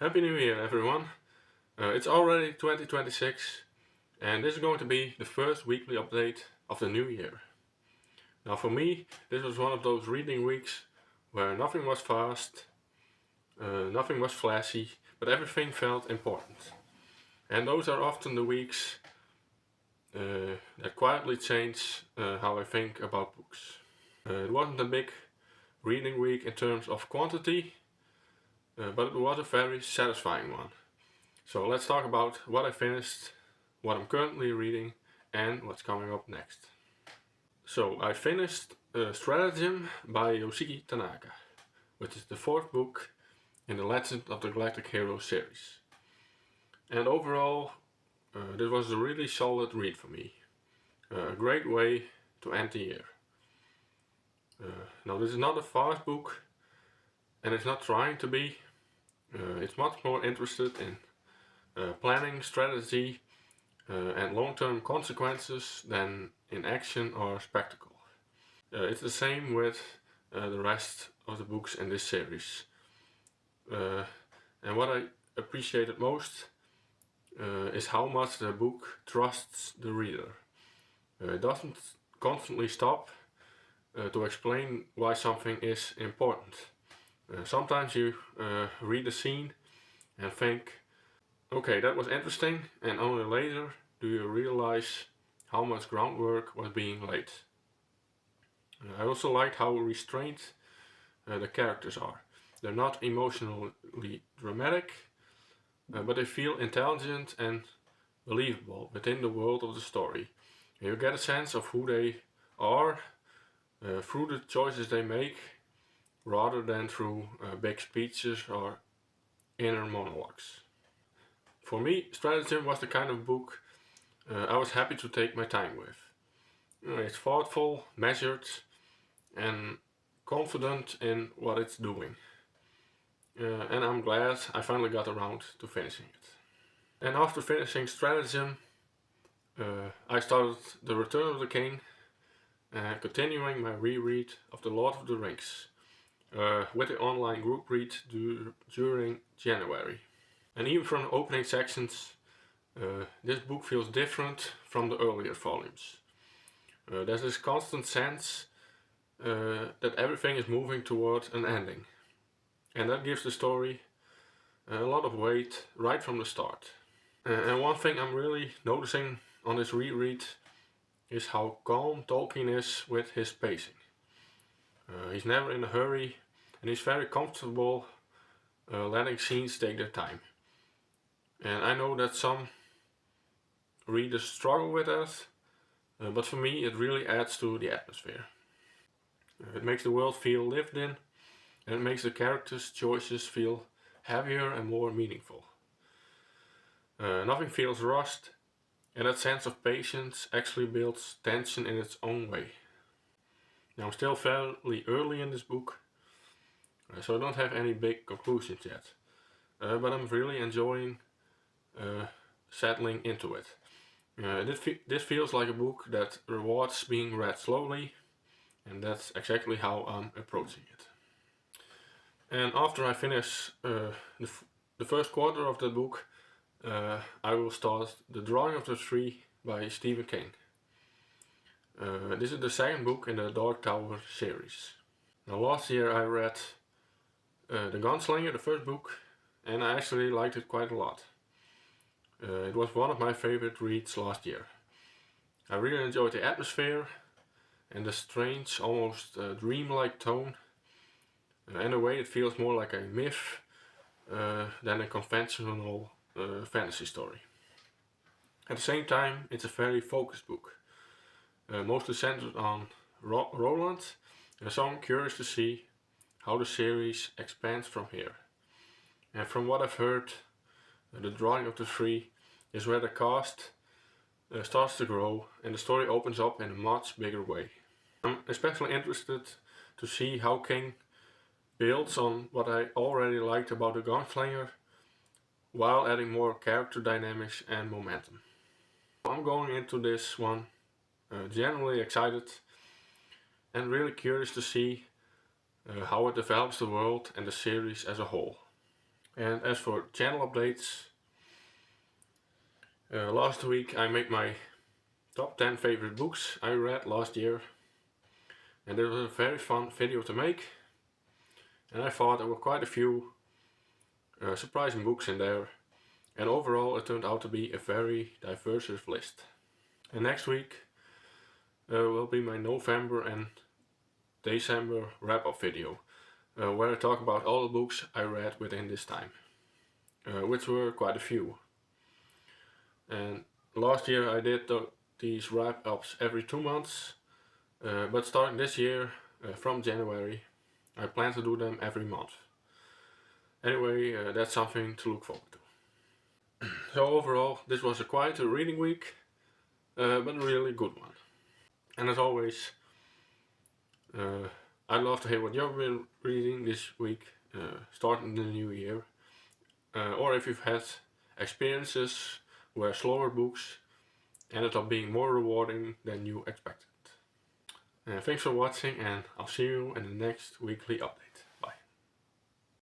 Happy New Year, everyone! It's already 2026, and this is going to be the first weekly update of the new year. Now, for me, this was one of those reading weeks where nothing was fast, nothing was flashy, but everything felt important. And those are often the weeks that quietly change how I think about books. It wasn't a big reading week in terms of quantity, but it was a very satisfying one. So let's talk about what I finished, what I'm currently reading, and what's coming up next. So I finished Stratagem by Yoshiki Tanaka, which is the fourth book in the Legend of the Galactic Hero series. And overall, this was a really solid read for me. A great way to end the year. Now, this is not a fast book, and it's not trying to be. It's much more interested in planning, strategy, and long-term consequences than in action or spectacle. It's the same with the rest of the books in this series. And what I appreciated most is how much the book trusts the reader. It doesn't constantly stop to explain why something is important. Sometimes you read a scene and think, okay, that was interesting, and only later do you realize how much groundwork was being laid. I also liked how restrained the characters are. They're not emotionally dramatic, but they feel intelligent and believable within the world of the story. You get a sense of who they are through the choices they make, rather than through big speeches or inner monologues. For me, Stratagem was the kind of book I was happy to take my time with. It's thoughtful, measured, and confident in what it's doing. And I'm glad I finally got around to finishing it. And after finishing Stratagem, I started The Return of the King, continuing my reread of The Lord of the Rings, with the online group read during January. And even from the opening sections, this book feels different from the earlier volumes. There's this constant sense that everything is moving toward an ending. And that gives the story a lot of weight right from the start. And one thing I'm really noticing on this reread is how calm Tolkien is with his pacing. He's never in a hurry, and he's very comfortable letting scenes take their time. And I know that some readers struggle with that, but for me it really adds to the atmosphere. It makes the world feel lived in, and it makes the characters' choices feel heavier and more meaningful. Nothing feels rushed, and that sense of patience actually builds tension in its own way. Now, I'm still fairly early in this book, so I don't have any big conclusions yet, but I'm really enjoying settling into it. This feels like a book that rewards being read slowly, and that's exactly how I'm approaching it. And after I finish the first quarter of the book, I will start The Drawing of the Tree by Stephen King. This is the second book in the Dark Tower series. Now, last year I read The Gunslinger, the first book, and I actually liked it quite a lot. It was one of my favorite reads last year. I really enjoyed the atmosphere and the strange, almost dreamlike tone, and the way it feels more like a myth than a conventional fantasy story. At the same time, it's a very focused book, mostly centered on Roland, so I'm curious to see how the series expands from here. And from what I've heard, The Drawing of the Tree is where the cast starts to grow and the story opens up in a much bigger way. I'm especially interested to see how King builds on what I already liked about The Gunslinger while adding more character dynamics and momentum. I'm going into this one genuinely excited and really curious to see how it develops the world and the series as a whole. And as for channel updates, last week I made my top 10 favorite books I read last year, and it was a very fun video to make, and I thought there were quite a few surprising books in there, and overall it turned out to be a very diverse list. And next week will be my November and December wrap-up video, where I talk about all the books I read within this time, which were quite a few. And last year I did these wrap-ups every 2 months, but starting this year, from January, I plan to do them every month. Anyway, that's something to look forward to. So overall, this was a quieter reading week, but a really good one. And as always, I'd love to hear what you've been reading this week, starting the new year, or if you've had experiences where slower books ended up being more rewarding than you expected. Thanks for watching, and I'll see you in the next weekly update.